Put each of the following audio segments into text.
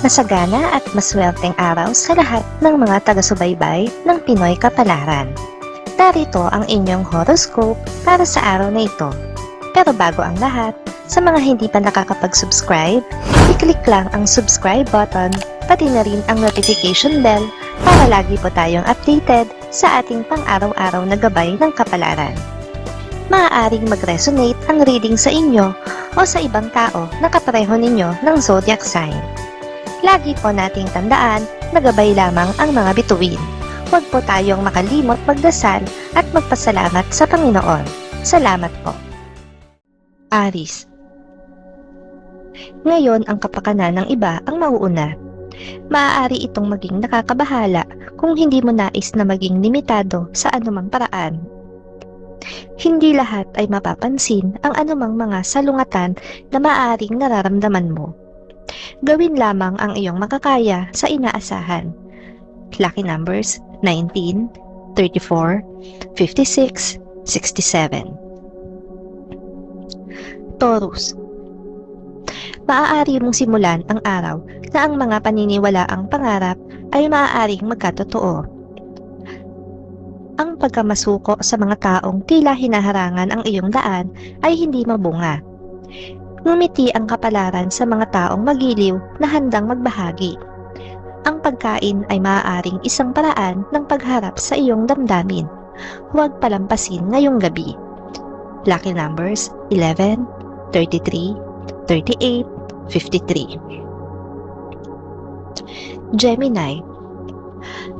Masagana at maswerteng araw sa lahat ng mga taga-subaybay ng Pinoy Kapalaran. Narito ang inyong horoscope para sa araw na ito. Pero bago ang lahat, sa mga hindi pa nakakapag-subscribe, i-click lang ang subscribe button, pati na rin ang notification bell para lagi po tayong updated sa ating pang-araw-araw na gabay ng kapalaran. Maaaring mag-resonate ang reading sa inyo o sa ibang tao na kapareho ninyo ng zodiac sign. Lagi po nating tandaan na gabay lamang ang mga bituin. Huwag po tayong makalimot magdasal at magpasalamat sa Panginoon. Salamat po. Aries. Ngayon ang kapakanan ng iba ang mauuna. Maaari itong maging nakakabahala kung hindi mo nais na maging limitado sa anumang paraan. Hindi lahat ay mapapansin ang anumang mga salungatan na maaaring nararamdaman mo. Gawin lamang ang iyong makakaya sa inaasahan. Lucky numbers 19, 34, 56, 67. Taurus. Maaari mong simulan ang araw na ang mga paniniwalaang pangarap ay maaaring magkatotoo. Ang pagkamasuko sa mga taong tila hinaharangan ang iyong daan ay hindi mabunga. Ngumiti ang kapalaran sa mga taong magiliw na handang magbahagi. Ang pagkain ay maaaring isang paraan ng pagharap sa iyong damdamin. Huwag palampasin ngayong gabi. Lucky numbers 11, 33, 38, 53. Gemini.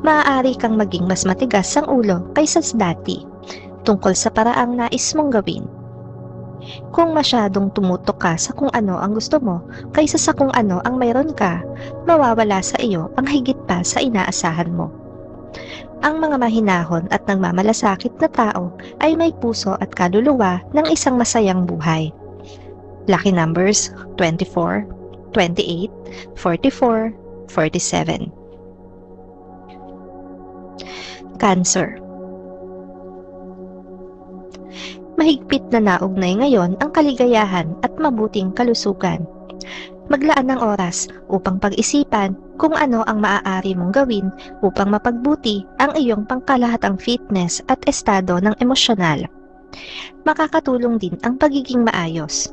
Maaari kang maging mas matigas ang ulo kaysa sa dati tungkol sa paraang nais mong gawin. Kung masyadong tumutok ka sa kung ano ang gusto mo kaysa sa kung ano ang mayroon ka, mawawala sa iyo ang higit pa sa inaasahan mo. Ang mga mahinahon at nagmamalasakit na tao ay may puso at kaluluwa ng isang masayang buhay. Lucky numbers 24, 28, 44, 47. Cancer. Mahigpit na naugnay ngayon ang kaligayahan at mabuting kalusugan. Maglaan ng oras upang pag-isipan kung ano ang maaari mong gawin upang mapagbuti ang iyong pangkalahatang fitness at estado ng emosyonal. Makakatulong din ang pagiging maayos.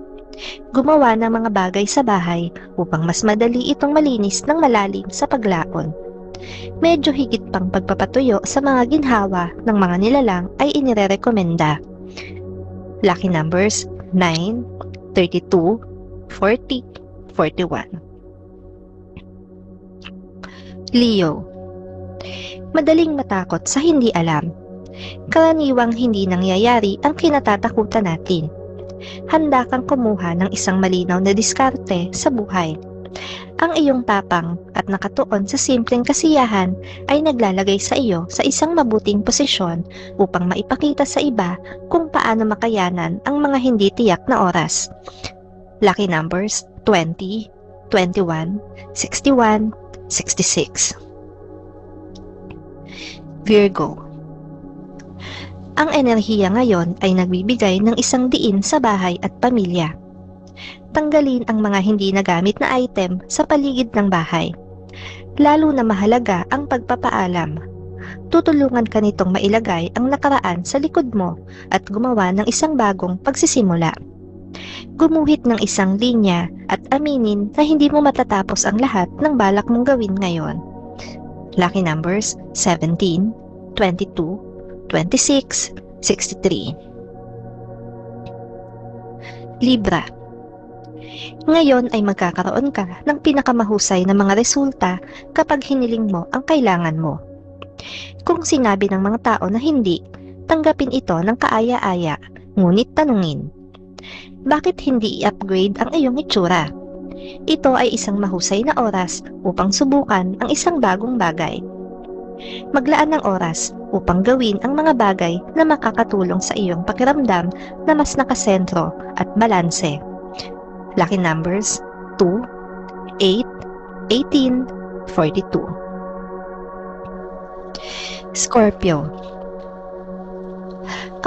Gumawa ng mga bagay sa bahay upang mas madali itong malinis ng malalim sa paglaon. Medyo higit pang pagpapatuyo sa mga ginhawa ng mga nilalang ay inirerekomenda. Lucky numbers 9, 32, 40, 41. Leo. Madaling matakot sa hindi alam. Karaniwang hindi nangyayari ang kinatatakutan natin. Handa kang kumuha ng isang malinaw na diskarte sa buhay. Ang iyong tapang at nakatuon sa simpleng kasiyahan ay naglalagay sa iyo sa isang mabuting posisyon upang maipakita sa iba kung paano makayanan ang mga hindi tiyak na oras. Lucky numbers 20, 21, 61, 66. Virgo. Ang enerhiya ngayon ay nagbibigay ng isang diin sa bahay at pamilya. Tanggalin ang mga hindi nagamit na item sa paligid ng bahay. Lalo na mahalaga ang pagpapaalam. Tutulungan ka nitong mailagay ang nakaraan sa likod mo at gumawa ng isang bagong pagsisimula. Gumuhit ng isang linya at aminin na hindi mo matatapos ang lahat ng balak mong gawin ngayon. Lucky numbers 17, 22, 26, 63. Libra. Ngayon ay magkakaroon ka ng pinakamahusay na mga resulta kapag hiniling mo ang kailangan mo. Kung sinabi ng mga tao na hindi, tanggapin ito ng kaaya-aya, ngunit tanungin, bakit hindi i-upgrade ang iyong itsura? Ito ay isang mahusay na oras upang subukan ang isang bagong bagay. Maglaan ng oras upang gawin ang mga bagay na makakatulong sa iyong pakiramdam na mas nakasentro at balanse. Lucky numbers 2, 8, 18, 42. Scorpio.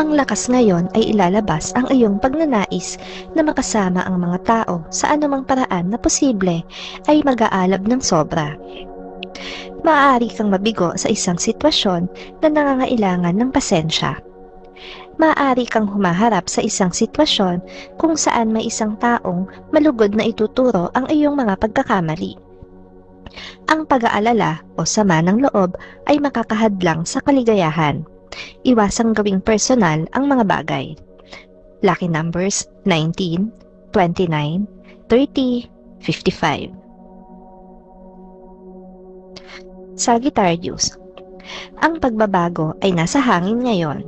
Ang lakas ngayon ay ilalabas ang iyong pagnanais na makasama ang mga tao sa anumang paraan na posible ay mag-aalab ng sobra. Maaari kang mabigo sa isang sitwasyon na nangangailangan ng pasensya. Maaari kang humaharap sa isang sitwasyon kung saan may isang taong malugod na ituturo ang iyong mga pagkakamali. Ang pag-aalala o sama ng loob ay makakahadlang sa kaligayahan. Iwasang gawing personal ang mga bagay. Lucky numbers 19, 29, 30, 55. Sagittarius. Ang pagbabago ay nasa hangin ngayon.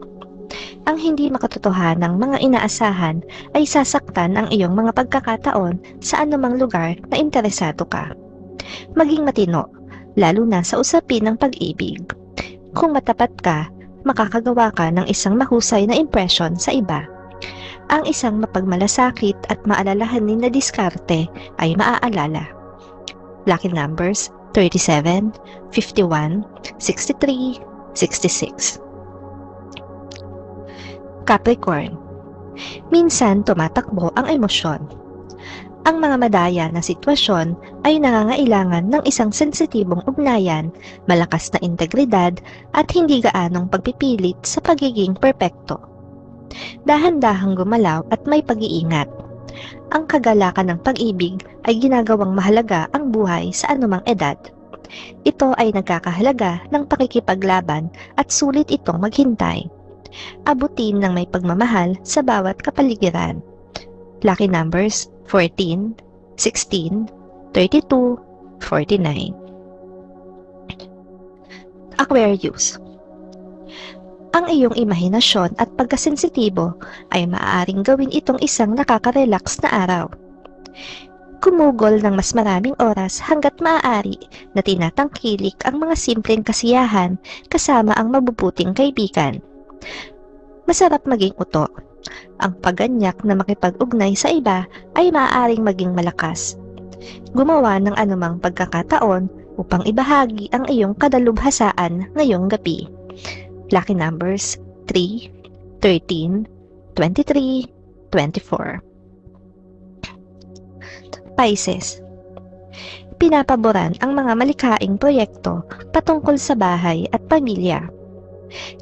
Ang hindi makatotohanang mga inaasahan ay sasaktan ang iyong mga pagkakataon sa anumang lugar na interesado ka. Maging matino, lalo na sa usapin ng pag-ibig. Kung matapat ka, makakagawa ka ng isang mahusay na impresyon sa iba. Ang isang mapagmalasakit at maalalahanin na diskarte ay maaalala. Lucky numbers 37, 51, 63, 66. Capricorn. Minsan tumatakbo ang emosyon. Ang mga madaya na sitwasyon ay nangangailangan ng isang sensitibong ugnayan, malakas na integridad at hindi gaanong pagpipilit sa pagiging perpekto. Dahan-dahang gumalaw at may pag-iingat. Ang kagalakan ng pag-ibig ay ginagawang mahalaga ang buhay sa anumang edad. Ito ay nagkakahalaga ng pakikipaglaban at sulit itong maghintay. Abutin ng may pagmamahal sa bawat kapaligiran. Lucky numbers 14, 16, 32, 49. Aquarius. Ang iyong imahinasyon at pagkasensitibo ay maaaring gawin itong isang nakaka-relax na araw. Kumugol ng mas maraming oras hanggat maaari na tinatangkilik ang mga simpleng kasiyahan kasama ang mabubuting kaibigan. Masarap maging uto. Ang pagganyak na makipag-ugnay sa iba ay maaaring maging malakas. Gumawa ng anumang pagkakataon upang ibahagi ang iyong kadalubhasaan ngayong gabi. Lucky numbers 3, 13, 23, 24. Pisces. Pinapaboran ang mga malikaing proyekto patungkol sa bahay at pamilya.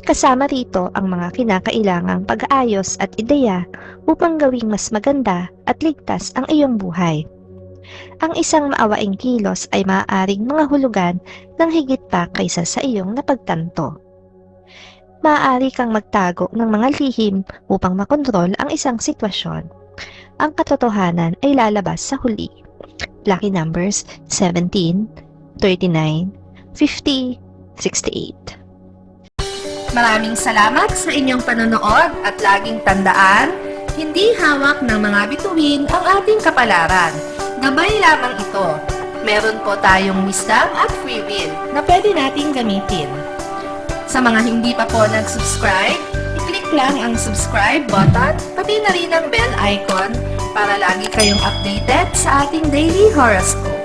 Kasama rito ang mga kinakailangang pag-aayos at ideya upang gawing mas maganda at ligtas ang iyong buhay. Ang isang maawaing kilos ay maaaring mga hulugan ng higit pa kaysa sa iyong napagtanto. Maaari kang magtago ng mga lihim upang makontrol ang isang sitwasyon. Ang katotohanan ay lalabas sa huli. Lucky numbers 17, 39, 50, 68. Maraming salamat sa inyong panonood at laging tandaan, hindi hawak ng mga bituin ang ating kapalaran. Gabay lamang ito. Meron po tayong wisdom at free will na pwede nating gamitin. Sa mga hindi pa po nag-subscribe, i-click lang ang subscribe button, pati na rin ang bell icon para lagi kayong updated sa ating daily horoscope.